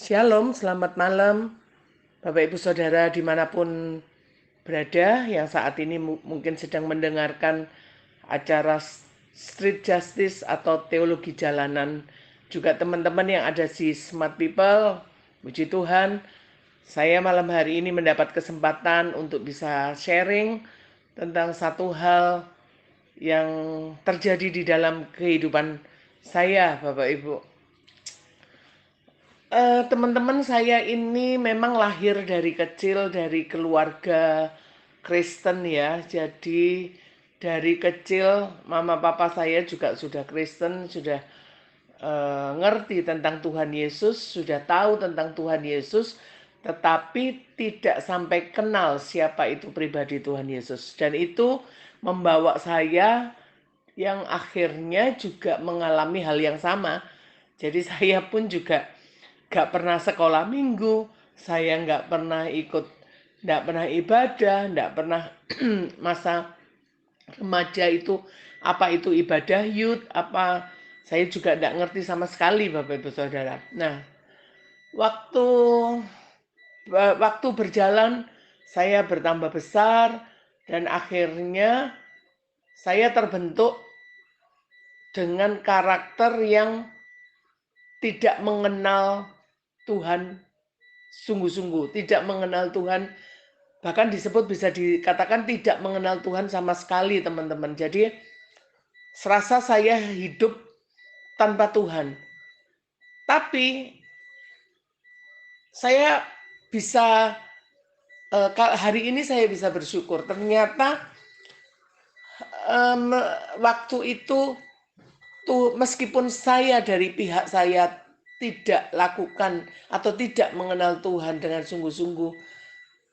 Shalom, selamat malam Bapak Ibu Saudara dimanapun berada yang saat ini mungkin sedang mendengarkan acara Street Justice atau Teologi Jalanan. Juga teman-teman yang ada di Smart People, puji Tuhan, saya malam hari ini mendapat kesempatan untuk bisa sharing tentang satu hal yang terjadi di dalam kehidupan saya, Bapak Ibu. Teman-teman saya ini memang lahir dari kecil dari keluarga Kristen ya. Jadi dari kecil mama papa saya juga sudah Kristen, sudah ngerti tentang Tuhan Yesus, sudah tahu tentang Tuhan Yesus, tetapi tidak sampai kenal siapa itu pribadi Tuhan Yesus. Dan itu membawa saya yang akhirnya juga mengalami hal yang sama. Jadi saya pun juga gak pernah sekolah minggu, saya gak pernah ikut, gak pernah ibadah, gak pernah masa remaja itu, apa itu ibadah youth, apa saya juga gak ngerti sama sekali Bapak Ibu Saudara. Nah, waktu berjalan saya bertambah besar dan akhirnya saya terbentuk dengan karakter yang tidak mengenal Tuhan sungguh-sungguh, tidak mengenal Tuhan, bahkan disebut bisa dikatakan tidak mengenal Tuhan sama sekali teman-teman. Jadi serasa saya hidup tanpa Tuhan. Tapi saya bisa, hari ini saya bisa bersyukur. Ternyata waktu itu tuh meskipun saya dari pihak saya tidak lakukan atau tidak mengenal Tuhan dengan sungguh-sungguh,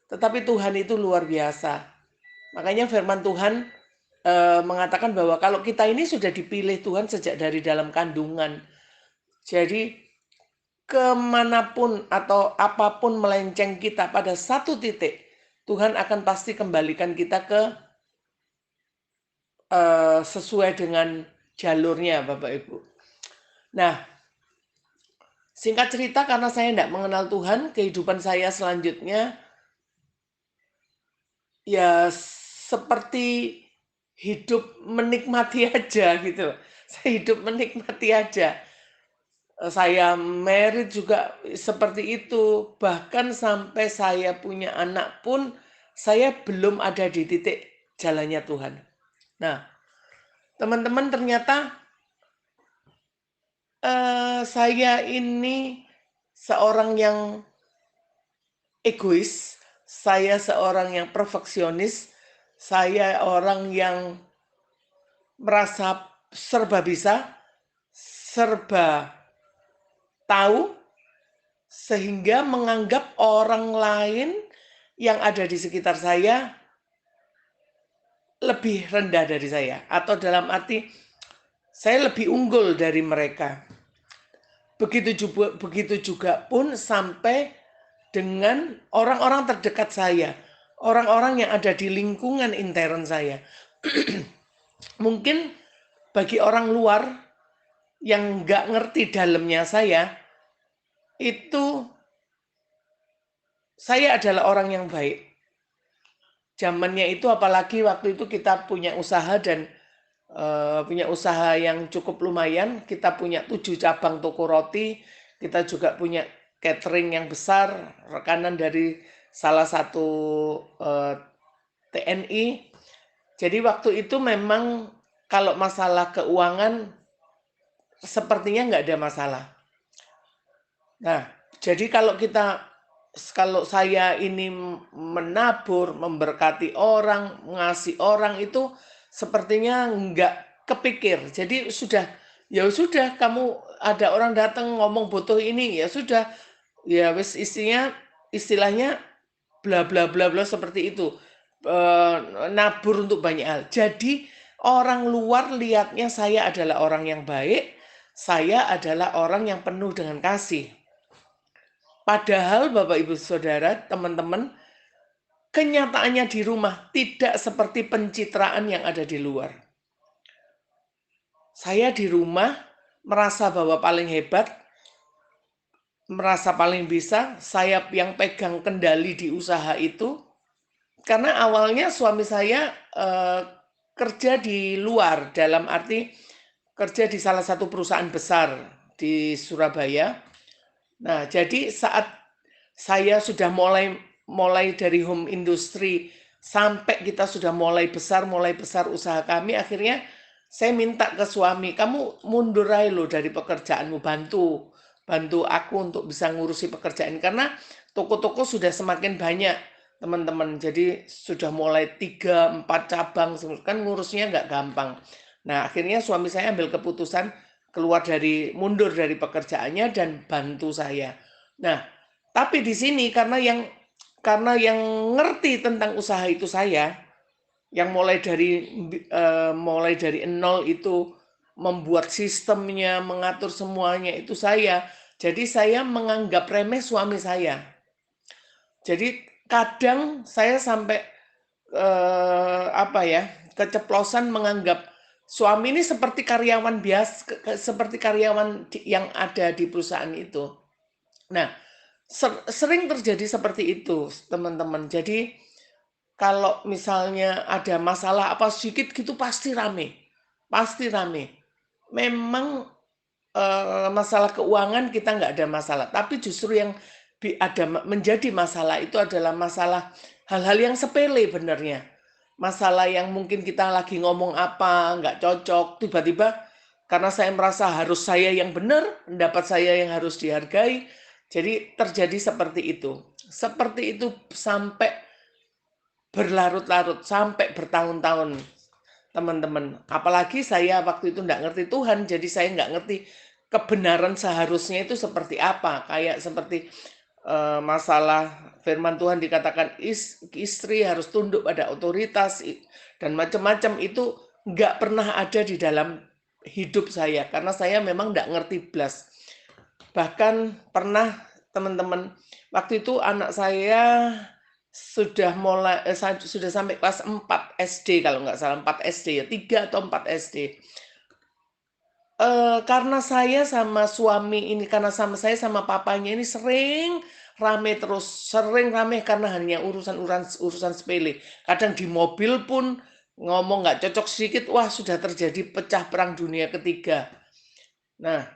tetapi Tuhan itu luar biasa. Makanya firman Tuhan mengatakan bahwa kalau kita ini sudah dipilih Tuhan sejak dari dalam kandungan. Jadi kemanapun atau apapun melenceng kita pada satu titik, Tuhan akan pasti kembalikan kita ke sesuai dengan jalurnya Bapak Ibu. Nah, singkat cerita karena saya tidak mengenal Tuhan, kehidupan saya selanjutnya ya seperti hidup menikmati aja gitu. Saya hidup menikmati aja. Saya married juga seperti itu. Bahkan sampai saya punya anak pun saya belum ada di titik jalannya Tuhan. Nah, teman-teman ternyata saya ini seorang yang egois, saya seorang yang perfeksionis, saya orang yang merasa serba bisa, serba tahu, sehingga menganggap orang lain yang ada di sekitar saya lebih rendah dari saya. Atau dalam arti, saya lebih unggul dari mereka. Begitu juga pun sampai dengan orang-orang terdekat saya. Orang-orang yang ada di lingkungan intern saya. Mungkin bagi orang luar yang nggak ngerti dalamnya saya, itu saya adalah orang yang baik. Zamannya itu apalagi waktu itu kita punya usaha dan punya usaha yang cukup lumayan. Kita punya 7 cabang toko roti, kita juga punya catering yang besar, rekanan dari salah satu TNI. Jadi waktu itu memang kalau masalah keuangan sepertinya nggak ada masalah. Nah, jadi kalau saya ini menabur, memberkati orang, ngasih orang itu sepertinya nggak kepikir. Jadi ya sudah kamu ada orang datang ngomong butuh ini, ya sudah, ya wis istilahnya bla bla bla bla seperti itu. Nabur untuk banyak hal. Jadi orang luar lihatnya saya adalah orang yang baik, saya adalah orang yang penuh dengan kasih. Padahal Bapak Ibu Saudara, teman-teman, kenyataannya di rumah tidak seperti pencitraan yang ada di luar. Saya di rumah merasa bahwa paling hebat, merasa paling bisa, saya yang pegang kendali di usaha itu, karena awalnya suami saya, kerja di luar, dalam arti kerja di salah satu perusahaan besar di Surabaya. Nah, jadi saat saya sudah mulai dari home industry sampai kita sudah mulai besar usaha kami, akhirnya saya minta ke suami, "Kamu mundur aja loh dari pekerjaanmu, bantu bantu aku untuk bisa ngurusi pekerjaan." Karena toko-toko sudah semakin banyak, teman-teman. Jadi sudah mulai 3 4 cabang, kan ngurusnya nggak gampang. Nah, akhirnya suami saya ambil keputusan mundur dari pekerjaannya dan bantu saya. Nah, tapi di sini karena yang ngerti tentang usaha itu saya, yang mulai dari nol itu membuat sistemnya, mengatur semuanya itu saya. Jadi saya menganggap remeh suami saya. Jadi kadang saya sampai keceplosan menganggap suami ini seperti karyawan biasa, seperti karyawan yang ada di perusahaan itu. Nah, sering terjadi seperti itu, teman-teman. Jadi kalau misalnya ada masalah apa sedikit gitu pasti rame, pasti rame. Memang masalah keuangan kita nggak ada masalah, tapi justru yang menjadi masalah itu adalah masalah hal-hal yang sepele benernya. Masalah yang mungkin kita lagi ngomong apa, nggak cocok, tiba-tiba karena saya merasa harus saya yang benar, pendapat saya yang harus dihargai, jadi terjadi seperti itu. Seperti itu sampai berlarut-larut, sampai bertahun-tahun, teman-teman. Apalagi saya waktu itu nggak ngerti Tuhan, jadi saya nggak ngerti kebenaran seharusnya itu seperti apa. Kayak seperti masalah firman Tuhan dikatakan istri harus tunduk pada otoritas dan macam-macam, itu nggak pernah ada di dalam hidup saya karena saya memang nggak ngerti blas. Bahkan pernah, teman-teman, waktu itu anak saya sudah sampai kelas 4 SD kalau nggak salah, 4 SD ya, 3 atau 4 SD. Karena saya sama suami ini, karena saya sama papanya ini sering rame karena hanya urusan sepele. Kadang di mobil pun ngomong nggak cocok sedikit, wah sudah terjadi pecah perang dunia ketiga. Nah,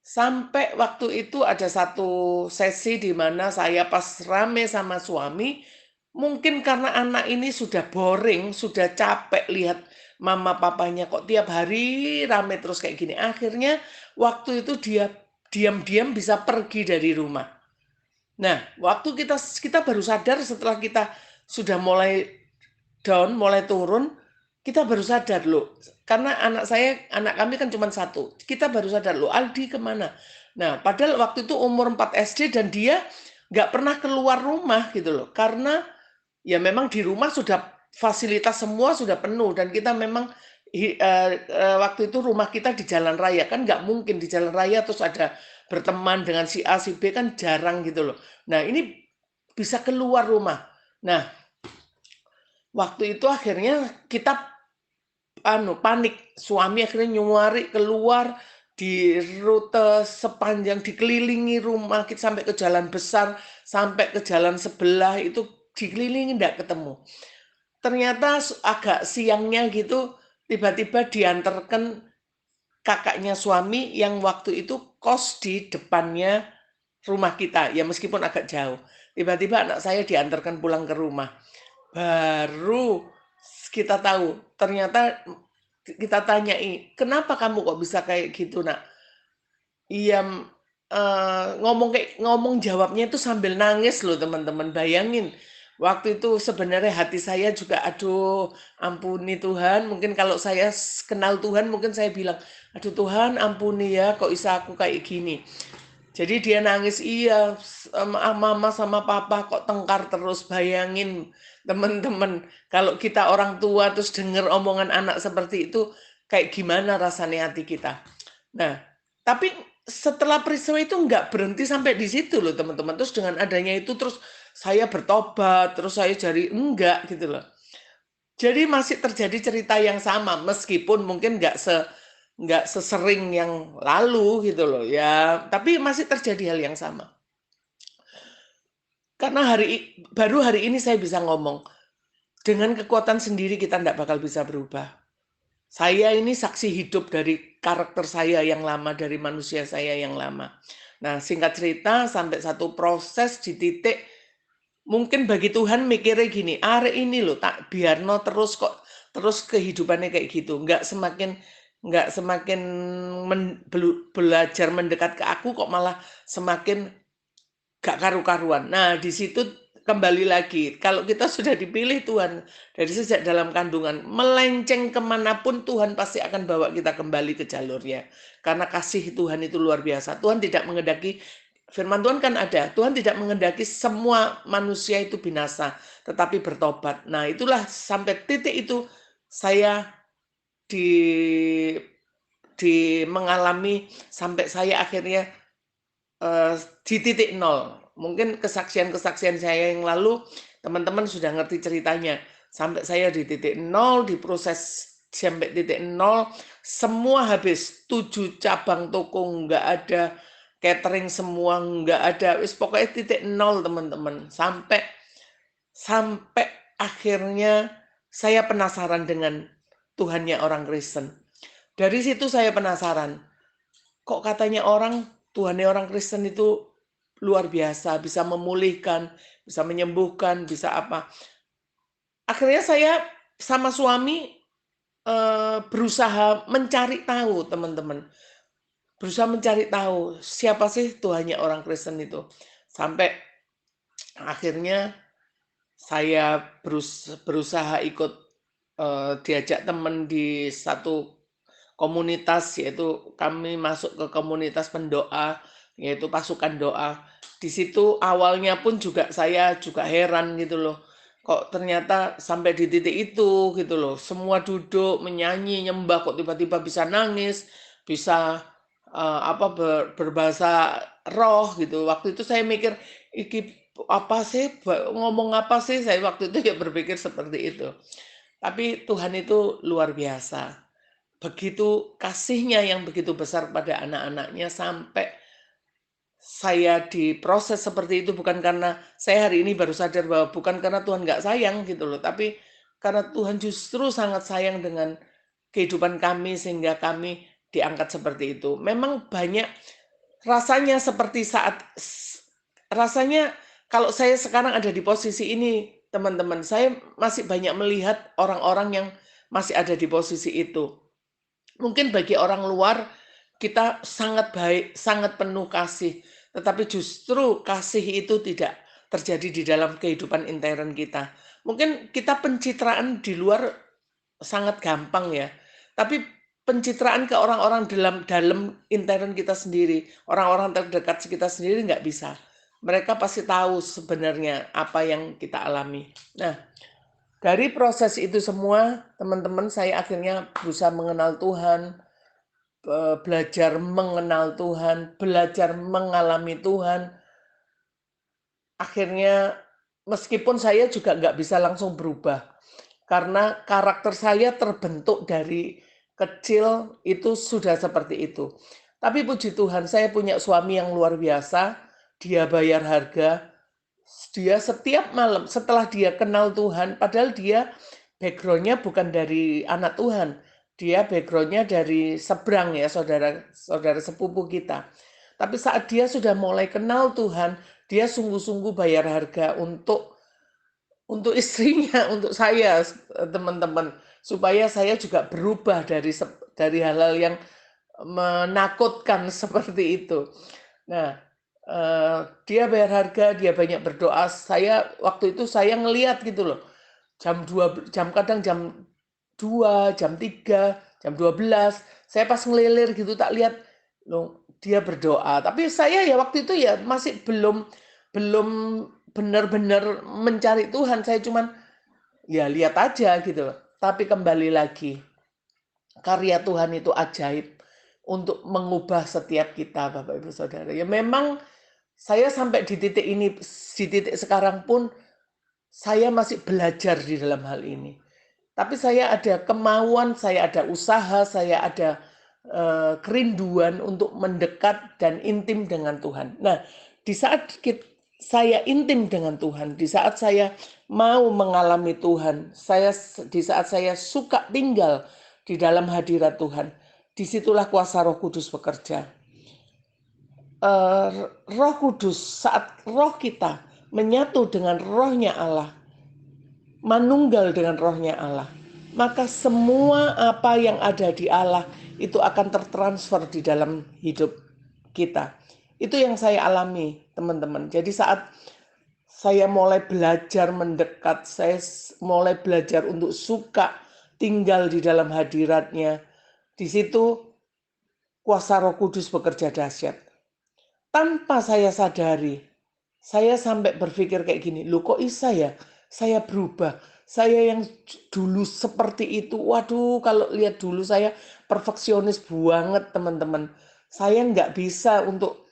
sampai waktu itu ada satu sesi di mana saya pas rame sama suami, mungkin karena anak ini sudah boring, sudah capek lihat mama papanya kok tiap hari rame terus kayak gini. Akhirnya waktu itu dia diam-diam bisa pergi dari rumah. Nah, waktu kita baru sadar setelah kita sudah mulai down, mulai turun, kita baru sadar loh. Karena anak kami kan cuma satu. Kita baru sadar loh, Aldi kemana? Nah, padahal waktu itu umur 4 SD dan dia nggak pernah keluar rumah gitu loh. Karena ya memang di rumah sudah fasilitas semua sudah penuh dan kita memang waktu itu rumah kita di jalan raya, kan nggak mungkin di jalan raya terus ada berteman dengan si A si B, kan jarang gitu loh. Nah, ini bisa keluar rumah. Nah, waktu itu akhirnya kita panik, suami akhirnya nyuari keluar di rute sepanjang, dikelilingi rumah kita sampai ke jalan besar, sampai ke jalan sebelah itu dikelilingi nggak ketemu. Ternyata agak siangnya gitu tiba-tiba diantarkan kakaknya suami yang waktu itu kos di depannya rumah kita, ya meskipun agak jauh. Tiba-tiba anak saya diantarkan pulang ke rumah. Baru kita tahu, ternyata kita tanyai, "Kenapa kamu kok bisa kayak gitu, Nak?" Iya, ngomong jawabnya itu sambil nangis loh, teman-teman. Bayangin, waktu itu sebenarnya hati saya juga, "Aduh, ampuni Tuhan." Mungkin kalau saya kenal Tuhan, mungkin saya bilang, "Aduh Tuhan, ampuni ya, kok bisa aku kayak gini." Jadi dia nangis, "Iya, mama sama papa kok tengkar terus." Bayangin, teman-teman, kalau kita orang tua terus dengar omongan anak seperti itu, kayak gimana rasanya hati kita. Nah, tapi setelah peristiwa itu nggak berhenti sampai di situ loh, teman-teman. Terus dengan adanya itu terus saya bertobat, terus saya jadi enggak gitu loh. Jadi masih terjadi cerita yang sama, meskipun mungkin nggak sesering yang lalu gitu loh ya, tapi masih terjadi hal yang sama. Karena baru hari ini saya bisa ngomong, dengan kekuatan sendiri kita nggak bakal bisa berubah. Saya ini saksi hidup dari karakter saya yang lama, dari manusia saya yang lama. Nah, singkat cerita, sampai satu proses di titik, mungkin bagi Tuhan mikirnya gini, arek ini loh, tak biarno terus kok, terus kehidupannya kayak gitu. Nggak semakin belajar mendekat ke aku kok malah semakin gak karu-karuan. Nah, di situ kembali lagi, kalau kita sudah dipilih Tuhan dari sejak dalam kandungan, melenceng kemanapun Tuhan pasti akan bawa kita kembali ke jalurnya. Karena kasih Tuhan itu luar biasa. Tuhan tidak mengendaki, firman Tuhan kan ada, Tuhan tidak mengendaki semua manusia itu binasa, tetapi bertobat. Nah, itulah sampai titik itu saya di mengalami sampai saya akhirnya di titik nol. Mungkin kesaksian-kesaksian saya yang lalu, teman-teman sudah ngerti ceritanya. Sampai saya di titik nol, diproses sampai titik nol, semua habis. 7 cabang toko nggak ada, catering semua nggak ada. Pokoknya titik nol teman-teman. Sampai akhirnya saya penasaran dengan Tuhannya orang Kristen. Dari situ saya penasaran, kok katanya orang Tuhannya orang Kristen itu luar biasa, bisa memulihkan, bisa menyembuhkan, bisa apa. Akhirnya saya sama suami berusaha mencari tahu, teman-teman. Berusaha mencari tahu siapa sih Tuhannya orang Kristen itu. Sampai akhirnya saya berusaha ikut diajak teman di satu komunitas, yaitu kami masuk ke komunitas pendoa, yaitu pasukan doa. Di situ awalnya pun juga saya juga heran gitu loh. Kok ternyata sampai di titik itu gitu loh. Semua duduk menyanyi, nyembah, kok tiba-tiba bisa nangis, bisa berbahasa roh gitu. Waktu itu saya mikir, iki apa sih, ngomong apa sih, saya waktu itu ya berpikir seperti itu. Tapi Tuhan itu luar biasa. Begitu kasihnya yang begitu besar pada anak-anaknya, sampai saya diproses seperti itu bukan karena saya hari ini baru sadar bahwa bukan karena Tuhan nggak sayang gitu loh, tapi karena Tuhan justru sangat sayang dengan kehidupan kami sehingga kami diangkat seperti itu. Memang banyak rasanya seperti rasanya kalau saya sekarang ada di posisi ini, teman-teman, saya masih banyak melihat orang-orang yang masih ada di posisi itu. Mungkin bagi orang luar kita sangat baik, sangat penuh kasih, tetapi justru kasih itu tidak terjadi di dalam kehidupan intern kita. Mungkin kita pencitraan di luar sangat gampang ya, tapi pencitraan ke orang-orang dalam intern kita sendiri, orang-orang terdekat kita sendiri nggak bisa. Mereka pasti tahu sebenarnya apa yang kita alami. Nah, dari proses itu semua, teman-teman, saya akhirnya berusaha mengenal Tuhan, belajar mengenal Tuhan, belajar mengalami Tuhan. Akhirnya meskipun saya juga nggak bisa langsung berubah, karena karakter saya terbentuk dari kecil itu sudah seperti itu. Tapi puji Tuhan, saya punya suami yang luar biasa, dia bayar harga, dia setiap malam setelah dia kenal Tuhan, padahal dia backgroundnya bukan dari anak Tuhan, dia backgroundnya dari seberang ya, saudara sepupu kita. Tapi saat dia sudah mulai kenal Tuhan, dia sungguh-sungguh bayar harga untuk istrinya, untuk saya, teman-teman, supaya saya juga berubah dari hal-hal yang menakutkan seperti itu. Nah, dia bayar harga, dia banyak berdoa. Saya waktu itu saya ngelihat gitu loh. Kadang jam 2, jam 3, jam 12, saya pas ngelilir gitu tak lihat loh, dia berdoa. Tapi saya ya waktu itu ya masih belum benar-benar mencari Tuhan. Saya cuman ya lihat aja gitu loh. Tapi kembali lagi, karya Tuhan itu ajaib untuk mengubah setiap kita, Bapak Ibu Saudara. Ya memang saya sampai di titik ini, di titik sekarang pun saya masih belajar di dalam hal ini. Tapi saya ada kemauan, saya ada usaha, saya ada kerinduan untuk mendekat dan intim dengan Tuhan. Nah, di saat saya intim dengan Tuhan, di saat saya mau mengalami Tuhan, di saat saya suka tinggal di dalam hadirat Tuhan, disitulah kuasa Roh Kudus bekerja. Roh Kudus, saat roh kita menyatu dengan rohnya Allah, manunggal dengan rohnya Allah, maka semua apa yang ada di Allah itu akan tertransfer di dalam hidup kita. Itu yang saya alami, teman-teman. Jadi saat saya mulai belajar mendekat, saya mulai belajar untuk suka tinggal di dalam hadiratnya, di situ kuasa Roh Kudus bekerja dahsyat. Tanpa saya sadari, saya sampai berpikir kayak gini, loh kok bisa ya saya berubah? Saya yang dulu seperti itu, waduh kalau lihat dulu saya perfeksionis banget teman-teman. Saya nggak bisa untuk,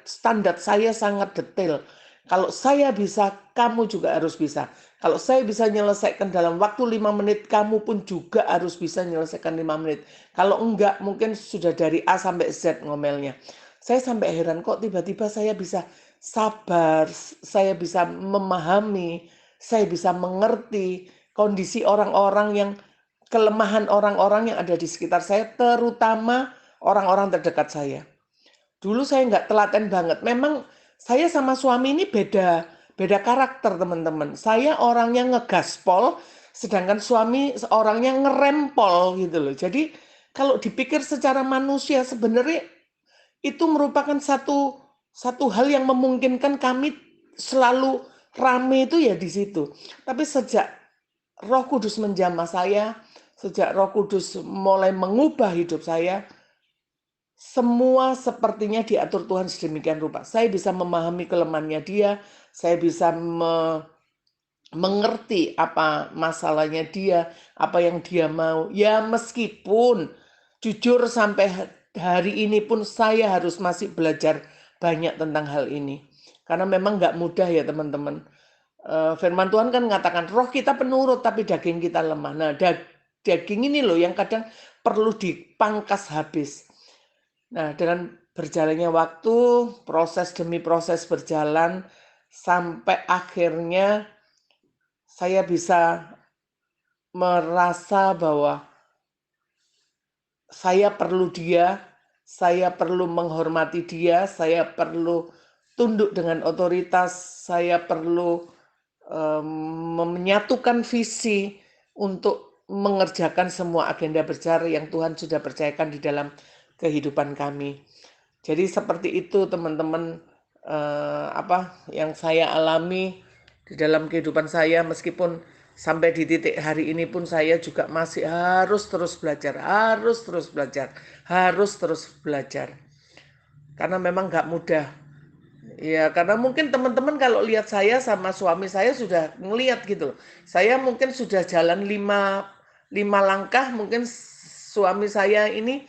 standar saya sangat detail. Kalau saya bisa, kamu juga harus bisa. Kalau saya bisa menyelesaikan dalam waktu 5 menit, kamu pun juga harus bisa menyelesaikan 5 menit. Kalau enggak, mungkin sudah dari A sampai Z ngomelnya. Saya sampai heran kok tiba-tiba saya bisa sabar, saya bisa memahami, saya bisa mengerti kondisi orang-orang yang, kelemahan orang-orang yang ada di sekitar saya, terutama orang-orang terdekat saya. Dulu saya nggak telaten banget. Memang saya sama suami ini beda karakter teman-teman. Saya orangnya ngegaspol, sedangkan suami orangnya ngerempol gitu loh. Jadi kalau dipikir secara manusia sebenarnya itu merupakan satu hal yang memungkinkan kami selalu rame itu ya di situ. Tapi sejak Roh Kudus menjamah saya, sejak Roh Kudus mulai mengubah hidup saya, semua sepertinya diatur Tuhan sedemikian rupa. Saya bisa memahami kelemahannya dia, saya bisa mengerti apa masalahnya dia, apa yang dia mau. Ya meskipun jujur sampai hari ini pun saya harus masih belajar banyak tentang hal ini. Karena memang nggak mudah ya teman-teman. Firman Tuhan kan mengatakan roh kita penurut tapi daging kita lemah. Nah daging ini loh yang kadang perlu dipangkas habis. Nah, dengan berjalannya waktu, proses demi proses berjalan, sampai akhirnya saya bisa merasa bahwa saya perlu dia, saya perlu menghormati dia, saya perlu tunduk dengan otoritas, saya perlu menyatukan visi untuk mengerjakan semua agenda besar yang Tuhan sudah percayakan di dalam kehidupan kami. Jadi seperti itu teman-teman, yang saya alami di dalam kehidupan saya, meskipun sampai di titik hari ini pun saya juga masih harus terus belajar, harus terus belajar. Karena memang nggak mudah. Ya, karena mungkin teman-teman kalau lihat saya sama suami saya sudah ngelihat gitu loh. Saya mungkin sudah jalan 5 langkah, mungkin suami saya ini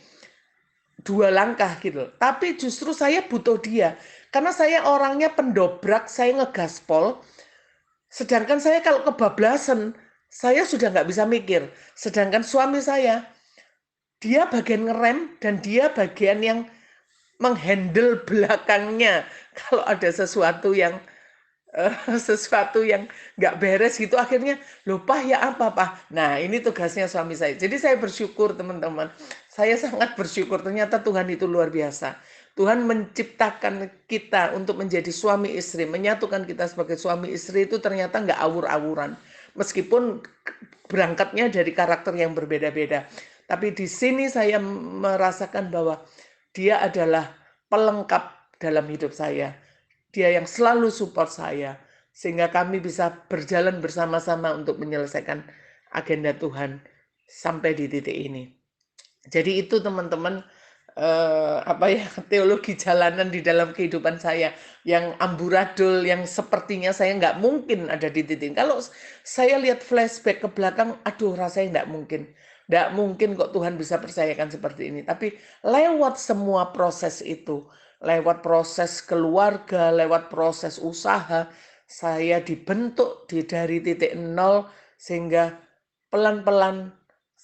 2 langkah gitu. Tapi justru saya butuh dia. Karena saya orangnya pendobrak, saya ngegaspol. Sedangkan saya kalau kebablasan, saya sudah nggak bisa mikir. Sedangkan suami saya, dia bagian ngerem dan dia bagian yang menghandle belakangnya. Kalau ada sesuatu yang nggak beres gitu, akhirnya lupa ya apa Pak. Nah ini tugasnya suami saya. Jadi saya bersyukur teman-teman, saya sangat bersyukur, ternyata Tuhan itu luar biasa. Tuhan menciptakan kita untuk menjadi suami istri, menyatukan kita sebagai suami istri itu ternyata nggak awur-awuran. Meskipun berangkatnya dari karakter yang berbeda-beda. Tapi di sini saya merasakan bahwa dia adalah pelengkap dalam hidup saya. Dia yang selalu support saya, sehingga kami bisa berjalan bersama-sama untuk menyelesaikan agenda Tuhan sampai di titik ini. Jadi itu teman-teman, teologi jalanan di dalam kehidupan saya yang amburadul, yang sepertinya saya nggak mungkin ada di titik. Kalau saya lihat flashback ke belakang, aduh rasanya nggak mungkin. Nggak mungkin kok Tuhan bisa percayakan seperti ini. Tapi lewat semua proses itu, lewat proses keluarga, lewat proses usaha, saya dibentuk dari titik nol sehingga pelan-pelan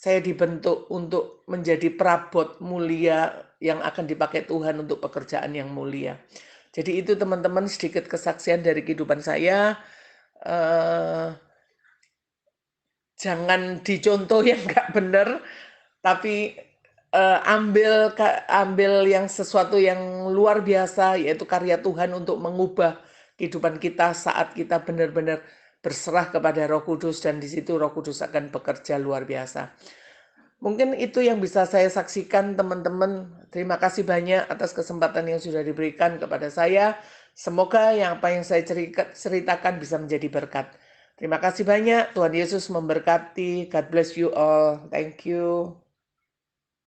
saya dibentuk untuk menjadi perabot mulia yang akan dipakai Tuhan untuk pekerjaan yang mulia. Jadi itu teman-teman sedikit kesaksian dari kehidupan saya. Jangan dicontoh yang nggak benar, tapi ambil yang sesuatu yang luar biasa, yaitu karya Tuhan untuk mengubah kehidupan kita saat kita benar-benar berserah kepada Roh Kudus, dan di situ Roh Kudus akan bekerja luar biasa. Mungkin itu yang bisa saya saksikan teman-teman. Terima kasih banyak atas kesempatan yang sudah diberikan kepada saya. Semoga apa yang saya ceritakan bisa menjadi berkat. Terima kasih banyak. Tuhan Yesus memberkati. God bless you all. Thank you.